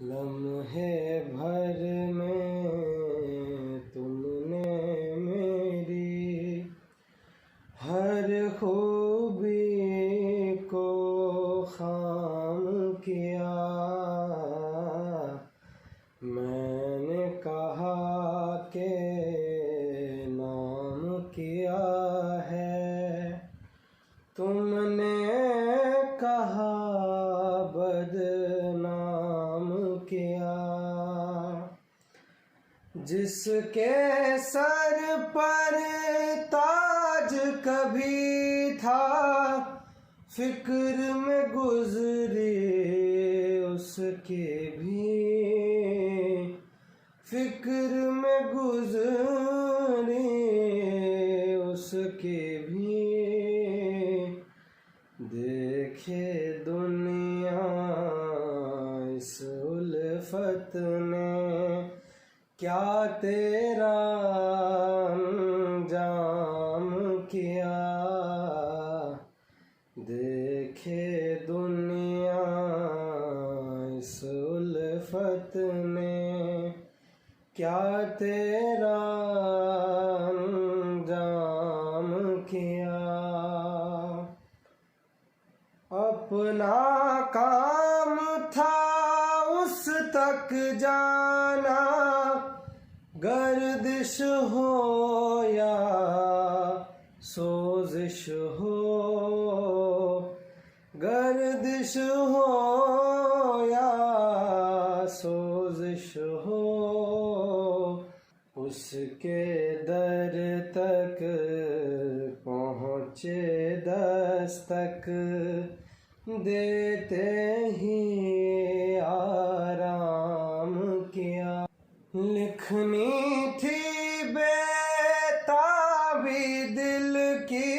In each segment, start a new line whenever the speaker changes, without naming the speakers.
लम्हे भर में तुमने मेरी हर खूबी को खाम किया। मैंने कहा के नाम किया है, तुमने कहा बदनाम किया। जिसके सर पर ताज कभी था, फिक्र में गुजरे उसके भी, फिक्र में गुजरे उसके भी। देखे दुनिया इस उल्फत ने क्या तेरा अंजाम किया। देखे दुनिया इस उल्फत ने क्या तेरा अंजाम किया। अपना काम था उस तक जाना, गर्दिश हो या सोजिश हो, गर्दिश हो या सोजिश हो। उसके दर तक पहुँचे दस्तक, देते ही आराम किया। लिखनी थी बेताबी दिल की,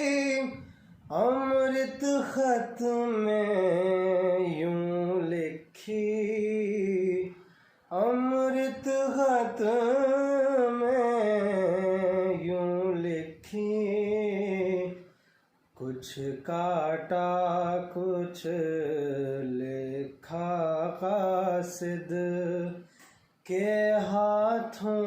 अमृत खत में यूं लिखी, अमृत खत में यूं लिखी। कुछ काटा कुछ लिखा कासिद के हाथों